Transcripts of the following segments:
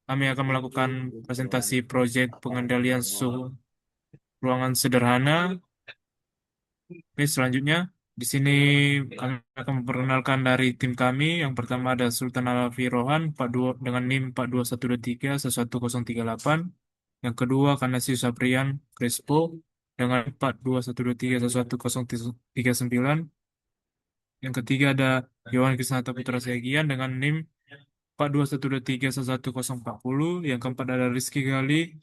kami akan melakukan presentasi proyek pengendalian suhu ruangan sederhana. Oke, selanjutnya di sini kami akan memperkenalkan dari tim kami. Yang pertama ada Sultan Alafi Rohan 42 dengan NIM 42123 11038. Yang kedua Kanasius Saprian Crespo dengan 42123 11039. Yang ketiga ada Yohan Krisnata Putra Segian dengan NIM 42123 11040. Yang keempat ada Rizky Gali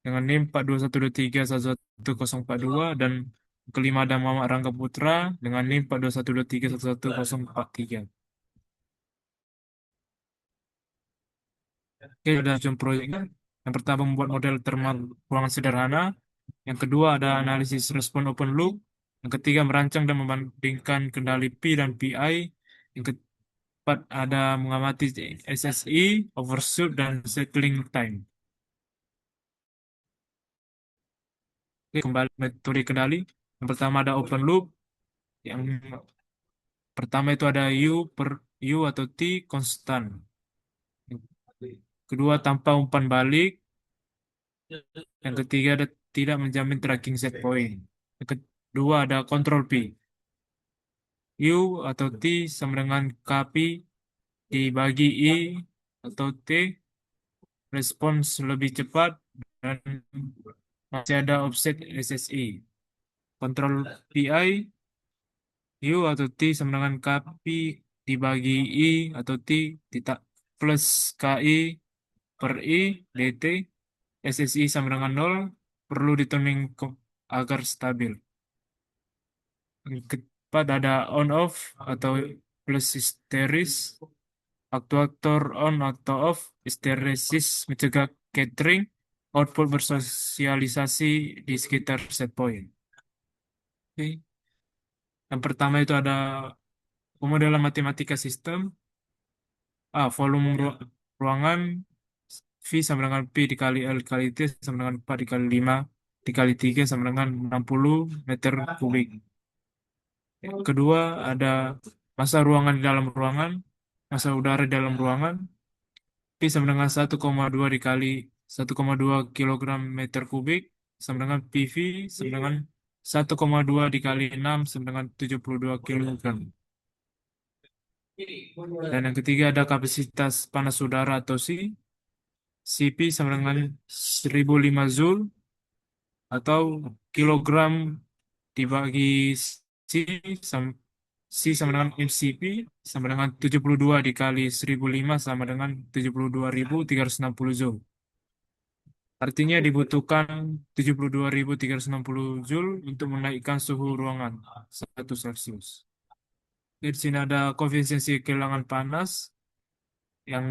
dengan NIM 42123 11042, dan kelima ada Muhammad Rangga Putra dengan NIM 42123 11043. Oke, ada jam proyeknya. Yang pertama membuat model thermal ruangan sederhana. Yang kedua ada analisis respon open loop. Yang ketiga merancang dan membandingkan kendali P dan PI. Yang keempat ada mengamati SSI, overshoot, dan cycling time. Oke, kembali metode kendali. Yang pertama ada open loop. Yang pertama itu ada U atau T konstan. Kedua tanpa umpan balik. Yang ketiga ada tidak menjamin tracking set point. Yang kedua ada control P. U atau T sama dengan KP dibagi I atau T, respons lebih cepat, dan masih ada offset SSI. Kontrol PI, U atau T sama dengan KP dibagi I atau T tidak plus KI per I DT. SSI sama dengan 0, perlu dituning agar stabil. Yang keempat ada on off atau plus histeris. Aktuator on atau off, histeresis mencegah catering, output bersosialisasi di sekitar set point. Oke. Yang pertama itu ada pemodelan matematika sistem. Volume ruangan V sama dengan P dikali L dikali T sama dengan 4 dikali 5 dikali 3 sama dengan 60 meter kubik. Yang kedua ada massa ruangan di dalam ruangan, massa udara di dalam ruangan. P sama dengan 1,2 dikali 1,2 kilogram meter kubik sama dengan PV sama dengan 1,2 dikali 6 sama dengan 72 kilogram. Dan yang ketiga ada kapasitas panas udara atau C. CP sama dengan 1005 Joule atau kilogram dibagi C sama, C sama dengan MCP sama dengan 72 dikali 1005 sama dengan 72.360 Joule. Artinya dibutuhkan 72.360 Joule untuk menaikkan suhu ruangan 1 Celsius. Di sini ada koefisiensi kehilangan panas. Yang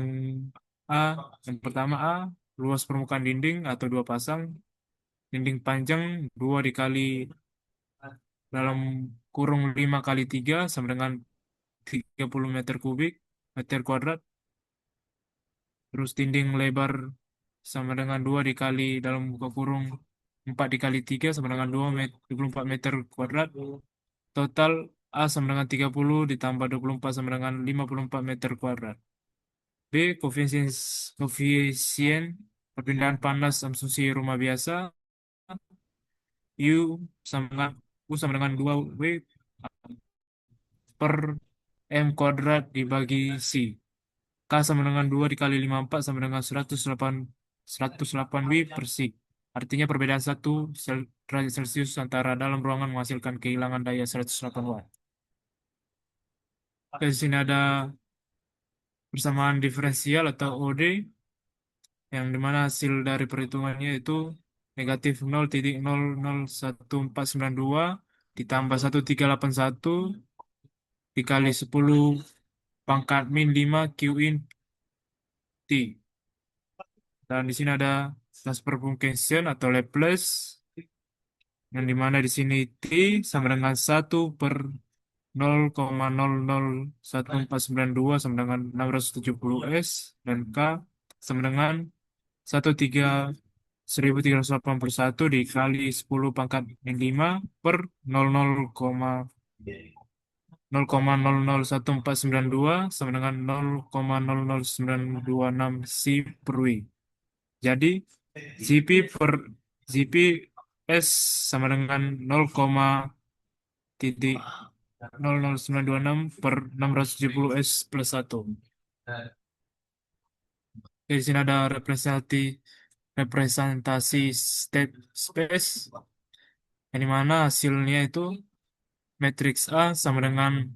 A, yang pertama A, luas permukaan dinding atau 2 pasang. Dinding panjang 2 dikali dalam kurung 5 kali 3 sama dengan 30 meter kubik, meter kuadrat. Terus dinding lebar sama dengan 2 dikali dalam buka kurung 4 dikali 3 sama dengan 24 meter kuadrat. Total A sama dengan 30 ditambah 24 sama dengan 54 meter kuadrat. B, koefisien perpindahan panas asumsi rumah biasa. U sama dengan U sama dengan 2 W per M kuadrat dibagi C. K sama dengan 2 dikali 54 sama dengan 108 W per C. Artinya perbedaan 1 derajat Celcius antara dalam ruangan menghasilkan kehilangan daya 108 watt. Di sini ada persamaan diferensial atau OD, yang dimana hasil dari perhitungannya itu negatif 0,001492 ditambah 1381 dikali 10 pangkat min 5 Q in T. Dan di sini ada transfer function atau Laplace, yang dimana di sini T sama dengan 1 per 0,001492 sama dengan 670 S, dan K sama dengan 1381 dikali 10 pangkat min 5 per 00,001492 0,001492 sama dengan 0,00926 C per W. Jadi GP per GP S sama dengan 0,00926 per 670 S plus 1. Di sini ada representasi state space, yang dimana hasilnya itu matriks A sama dengan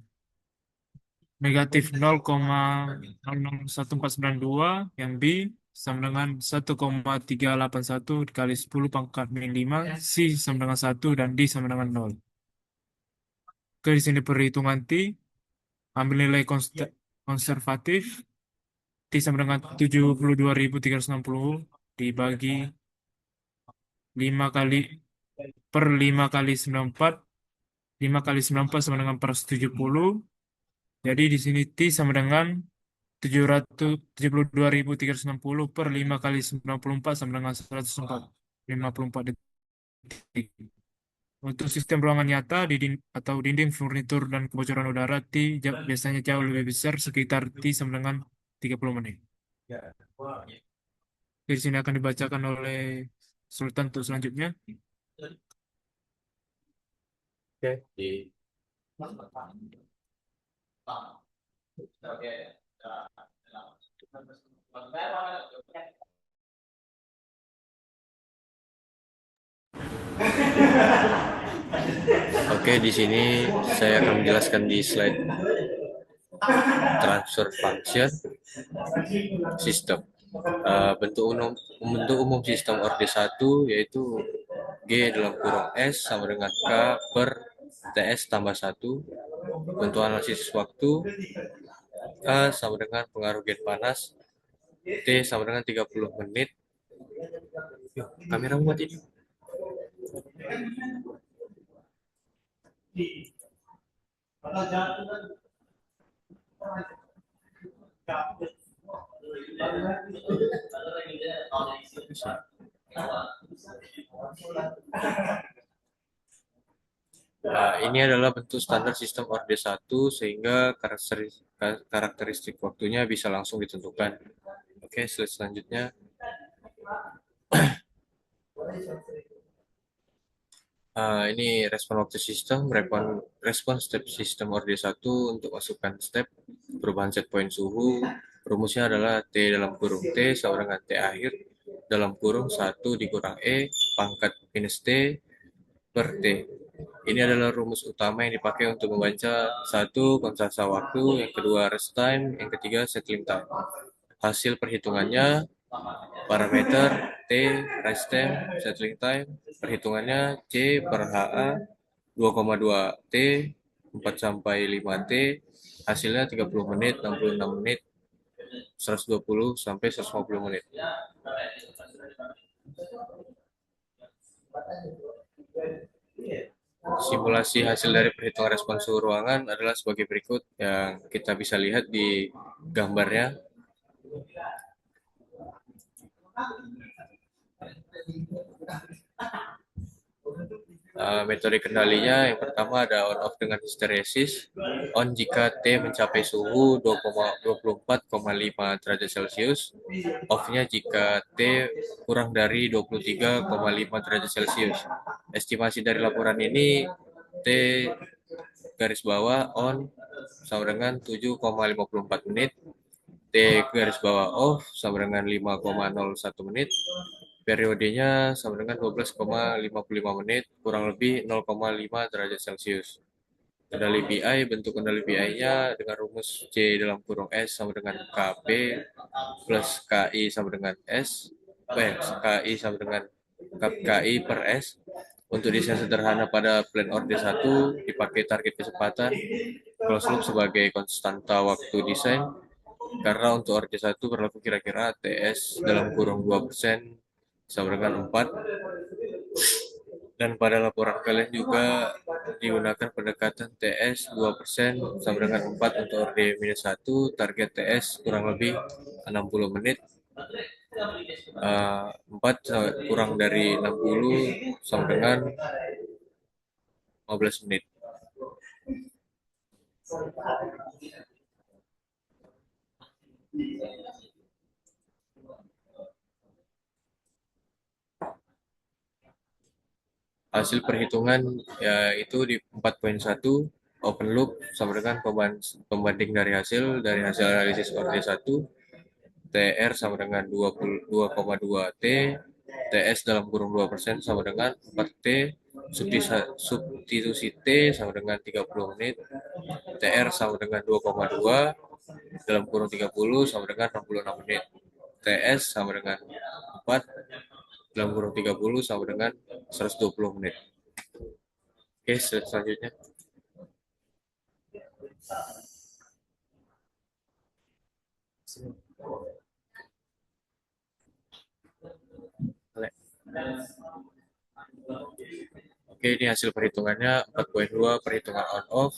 negatif 0,001492, yang B sama dengan 1,381 dikali 10 pangkat min 5, C sama dengan 1, dan D sama dengan 0. Oke, di sini perhitungan T, ambil nilai konservatif, T sama dengan 72.360 dibagi 5 kali per 5 kali 94. 5 kali 94 sama dengan 470. Jadi di sini T sama dengan 772.360 per 5 kali 94 sama dengan 154 detik. Untuk sistem ruangan nyata atau dinding furnitur dan kebocoran udara, T biasanya jauh lebih besar, sekitar T sama dengan 30 menit. Di sini akan dibacakan oleh Sultan untuk selanjutnya. Oke. Oke, di sini saya akan menjelaskan di slide transfer function sistem. Bentuk umum sistem orde 1 yaitu G dalam kurung S sama dengan K per TS tambah 1. Bentuk analisis waktu A sama dengan pengaruh gen panas, T sama dengan 30 menit. Yuk, kamera buat ini. Nah, ini adalah bentuk standar sistem orde 1 sehingga karakteristik waktunya bisa langsung ditentukan. Oke, slide selanjutnya. Ini respon waktu sistem, respon step sistem orde 1 untuk masukkan step perubahan set point suhu. Rumusnya adalah T dalam kurung T sama dengan T akhir dalam kurung 1 dikurang E pangkat minus T per T. Ini adalah rumus utama yang dipakai untuk membaca satu konstanta waktu, yang kedua rest time, yang ketiga settling time. Hasil perhitungannya parameter T, rest time, settling time, perhitungannya C per HA 2,2 T, 4 sampai 5 T, hasilnya 30 menit, 66 menit, 120 sampai 150 menit. Simulasi hasil dari perhitungan respon suhu ruangan adalah sebagai berikut yang kita bisa lihat di gambarnya. Metode kendalinya yang pertama ada on off dengan histeresis. On jika T mencapai suhu 24,5 derajat Celcius. Off-nya jika T kurang dari 23,5 derajat Celcius. Estimasi dari laporan ini T garis bawah on sama dengan 7,54 menit. T garis bawah off sama dengan 5,01 menit. Periodenya sama dengan 12,55 menit, kurang lebih 0,5 derajat Celcius. Kendali BI, bentuk kendali BI-nya dengan rumus C dalam kurung S sama dengan KP plus KI sama dengan S, KI sama dengan KI per S. Untuk desain sederhana pada plan orde 1 dipakai target kecepatan closed loop sebagai konstanta waktu desain, karena untuk orde 1 berlaku kira-kira TS dalam kurung 2% sama dengan 4. Dan pada laporan kalian juga digunakan pendekatan TS 2% sama dengan 4 untuk orde minus 1, target TS kurang lebih 60 menit. 4 kurang dari 60 sama dengan 15 menit. Hasil perhitungan ya itu di 4.1 open loop sama dengan pembanding dari hasil analisis orde 1 TR sama dengan 22,2 T, TS dalam kurung 2% sama dengan 4 T, substitusi T sama dengan 30 menit, TR sama dengan 2,2 dalam kurung 30 sama dengan 66 menit, TS sama dengan 4 dalam kurung 30 sama dengan 120 menit. Oke, selanjutnya. Oke, ini hasil perhitungannya 4.2 perhitungan on off.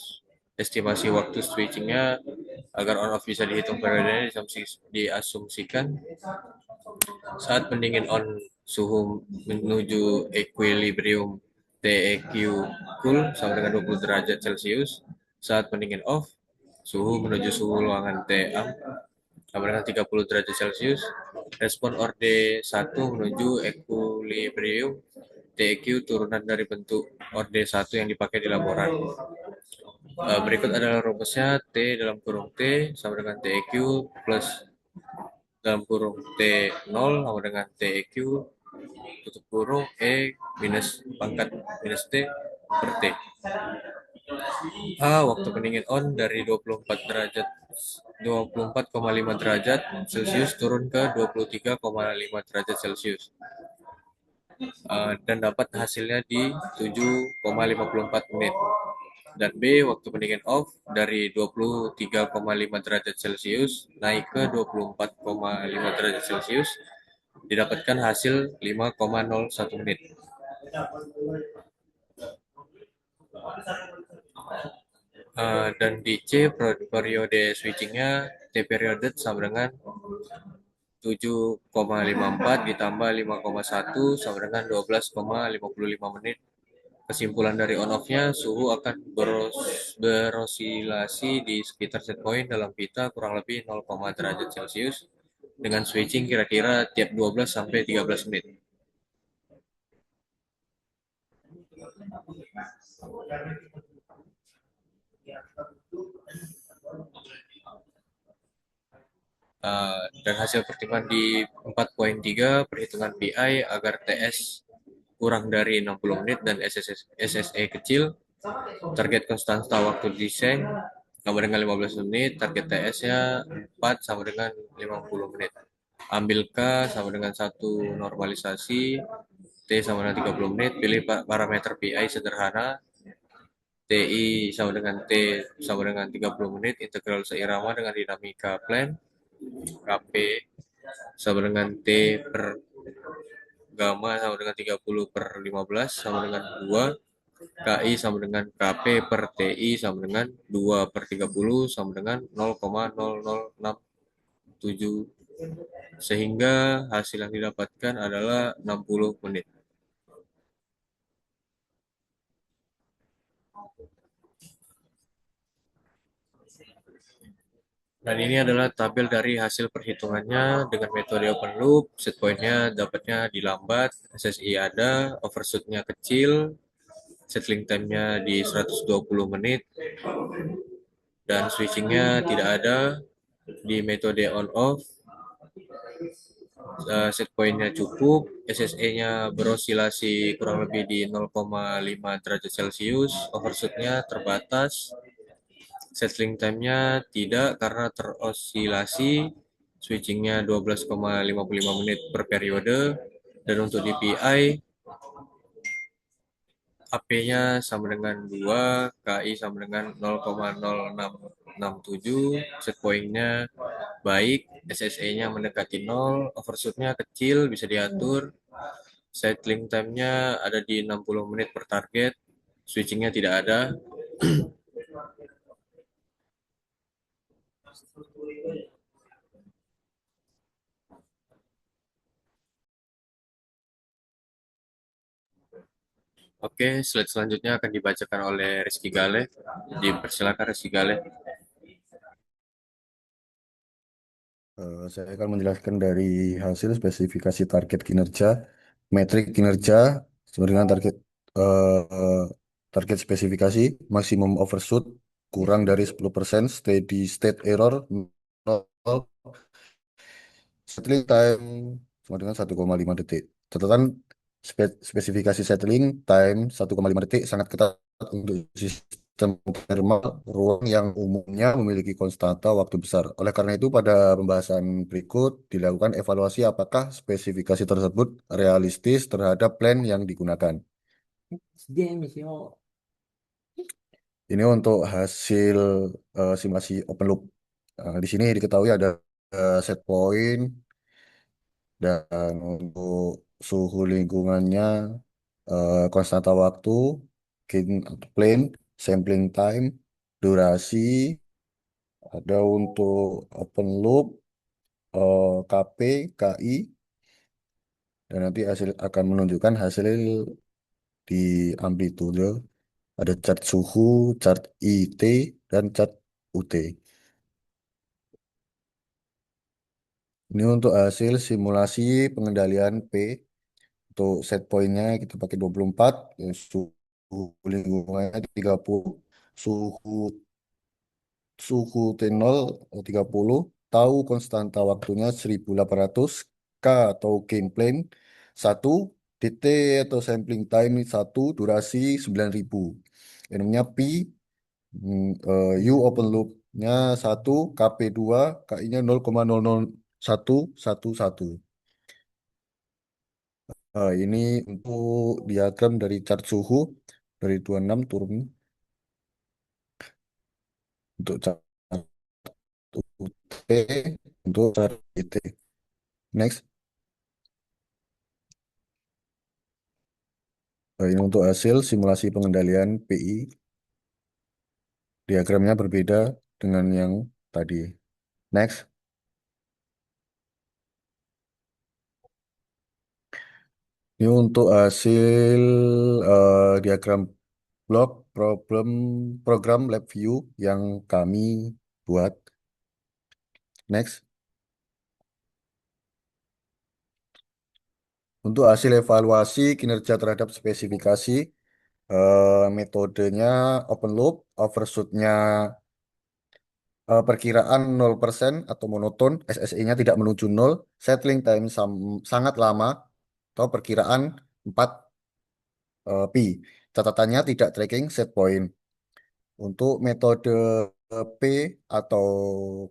Estimasi waktu switchingnya agar on off bisa dihitung periodenya diasumsikan saat pendingin on suhu menuju equilibrium TEQ cool sama dengan 20 derajat Celcius. Saat pendingin off suhu menuju suhu ruangan TA sama dengan 30 derajat Celcius. Respon orde 1 menuju equilibrium TEQ turunan dari bentuk orde 1 yang dipakai di laporan. Berikut adalah rumusnya T dalam kurung T sama dengan TEQ plus dalam kurung T0 sama dengan TEQ tutup kurung E minus pangkat minus T per T. Waktu pendingin on dari 24,5 derajat Celcius turun ke 23,5 derajat Celcius. Dan dapat hasilnya di 7,54 menit. Dan B, waktu pendingin off dari 23,5 derajat Celcius naik ke 24,5 derajat Celcius didapatkan hasil 5,01 menit. Dan di C, periode switchingnya T periode sama dengan 7,54 ditambah 5,1 sama dengan 12,55 menit. Kesimpulan dari on off-nya, suhu akan berosilasi di sekitar set point dalam pita kurang lebih 0, derajat Celcius dengan switching kira-kira tiap 12 sampai 13 menit. Dan hasil perhitungan di 4.3 perhitungan PI agar TS kurang dari 60 menit dan SSE kecil. Target konstanta waktu desain sama dengan 15 menit, target TS-nya 4 sama dengan 50 menit. Ambil K sama dengan 1 normalisasi, T sama dengan 30 menit, pilih parameter PI sederhana, TI sama dengan T sama dengan 30 menit, integral seirama dengan dinamika plan, KP sama dengan T per gamma sama dengan 30 per 15 sama dengan 2, KI sama dengan KP per TI sama dengan 2 per 30 sama dengan 0,0067 sehingga hasil yang didapatkan adalah 60 menit. Dan ini adalah tabel dari hasil perhitungannya dengan metode open loop. Set point-nya dapatnya di lambat, SSI ada, overshoot-nya kecil, settling time-nya di 120 menit, dan switching-nya tidak ada di metode on off. Set point-nya cukup, SSE-nya berosilasi kurang lebih di 0,5 derajat Celcius, overshoot-nya terbatas, settling time-nya tidak karena terosilasi, switching-nya 12,55 menit per periode, dan untuk DPI, AP-nya sama dengan 2, KI sama dengan 0,0667, set point-nya baik, SSE-nya mendekati 0, overshoot-nya kecil, bisa diatur, settling time-nya ada di 60 menit per target, switching-nya tidak ada. Oke, slide selanjutnya akan dibacakan oleh Rizky Gale. Dipersilakan Rizky Gale. Saya akan menjelaskan dari hasil spesifikasi target kinerja, metrik kinerja, sama dengan eh, target spesifikasi, maksimum overshoot, kurang dari 10%, steady state error, 0, settling time sama dengan 1,5 detik. Catatan spesifikasi settling time 1,5 detik sangat ketat untuk sistem thermal ruang yang umumnya memiliki konstanta waktu besar. Oleh karena itu, pada pembahasan berikut dilakukan evaluasi apakah spesifikasi tersebut realistis terhadap plan yang digunakan. Ini untuk hasil simulasi open loop. Di sini diketahui ada set point. Dan untuk suhu lingkungannya, konstanta waktu, gain atau plane, sampling time, durasi, ada untuk open loop, KP, KI, dan nanti hasil akan menunjukkan hasil di amplitude. Ada chart suhu, chart IT, dan chart UT. Ini untuk hasil simulasi pengendalian P. Untuk set pointnya kita pakai 24, suhu lingkungannya 30, suhu suhu T0 30, tahu konstanta waktunya 1800, K atau gain plane 1, DT atau sampling time 1, durasi 9000. Yang namanya Pi, U open loop-nya 1, KP 2, KI-nya 0,00111. Ini untuk diagram dari chart suhu dari 26 turun untuk chart UT, untuk chart IT. Next. Ini untuk hasil simulasi pengendalian PI. Diagramnya berbeda dengan yang tadi. Next. Ini untuk hasil diagram blok program lab view yang kami buat. Next. Untuk hasil evaluasi kinerja terhadap spesifikasi, metodenya open loop, overshoot-nya perkiraan 0% atau monoton, SSE-nya tidak menuju 0, settling time sangat lama, atau perkiraan 4 pi. Catatannya tidak tracking set point. Untuk metode P atau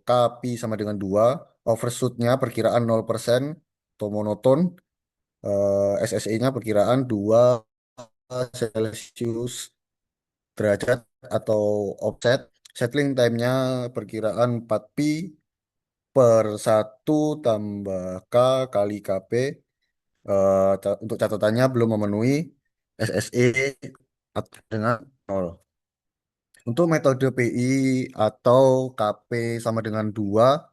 K pi sama dengan 2, overshoot-nya perkiraan 0% atau monoton, SSE-nya perkiraan 2 Celsius derajat atau offset. Settling time-nya perkiraan 4 pi per 1 tambah K kali KP. Untuk catatannya belum memenuhi SSE dengan 0. Untuk metode PI atau KP sama dengan 2,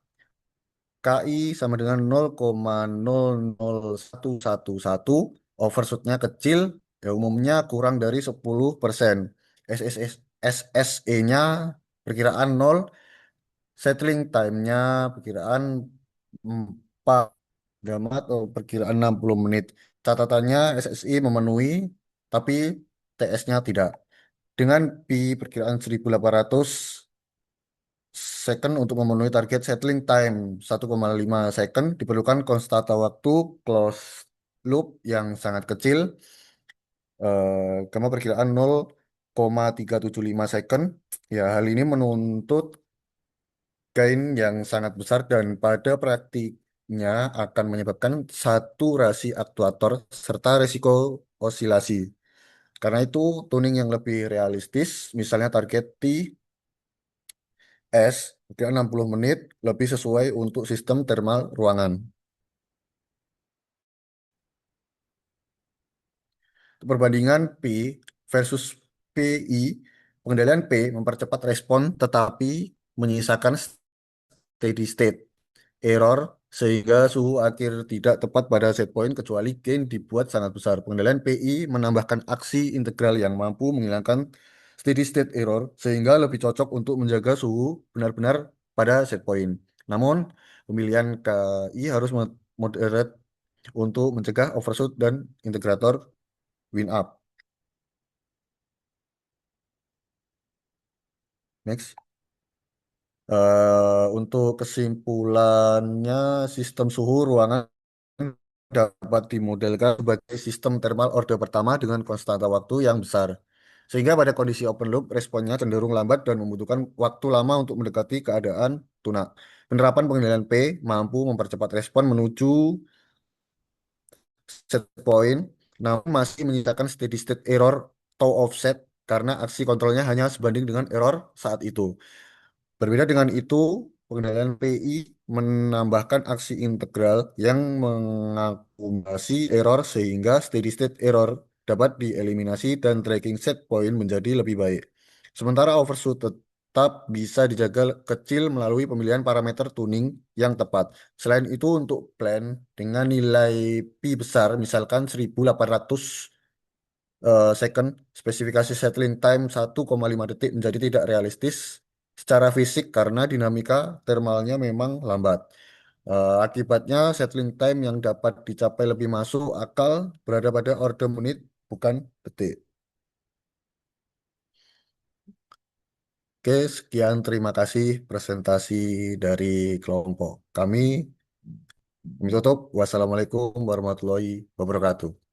KI sama dengan 0,00111, overshootnya kecil, ya umumnya kurang dari 10%. SSE-nya perkiraan 0, settling time-nya perkiraan 4 jam atau perkiraan 60 menit. Catatannya SSI memenuhi, tapi TS-nya tidak. Dengan pi perkiraan 1800 second untuk memenuhi target settling time 1,5 second, diperlukan konstanta waktu close loop yang sangat kecil, karena perkiraan 0,375 second. Ya, hal ini menuntut gain yang sangat besar dan pada praktiknya akan menyebabkan saturasi aktuator serta risiko osilasi. Karena itu, tuning yang lebih realistis, misalnya target TS, kira 60 menit, lebih sesuai untuk sistem thermal ruangan. Perbandingan P versus PI, pengendalian P mempercepat respon tetapi menyisakan steady state error sehingga suhu akhir tidak tepat pada set point kecuali gain dibuat sangat besar. Pengendalian PI menambahkan aksi integral yang mampu menghilangkan steady state error sehingga lebih cocok untuk menjaga suhu benar-benar pada set point. Namun, pemilihan KI harus moderate untuk mencegah overshoot dan integrator win up. Next. Untuk kesimpulannya, sistem suhu ruangan dapat dimodelkan sebagai sistem thermal order pertama dengan konstanta waktu yang besar. Sehingga pada kondisi open loop, responnya cenderung lambat dan membutuhkan waktu lama untuk mendekati keadaan tunak. Penerapan pengendalian P mampu mempercepat respon menuju set point, namun masih menyisakan steady state error atau offset karena aksi kontrolnya hanya sebanding dengan error saat itu. Berbeda dengan itu, pengendalian PI menambahkan aksi integral yang mengakumulasi error sehingga steady state error dapat dieliminasi dan tracking set point menjadi lebih baik. Sementara overshoot tetap bisa dijaga kecil melalui pemilihan parameter tuning yang tepat. Selain itu, untuk plan dengan nilai P besar, misalkan 1800 second, spesifikasi settling time 1,5 detik menjadi tidak realistis secara fisik karena dinamika thermalnya memang lambat. Akibatnya settling time yang dapat dicapai lebih masuk akal berada pada order menit bukan detik. Oke, sekian terima kasih presentasi dari kelompok kami. Kami tutup. Wassalamualaikum warahmatullahi wabarakatuh.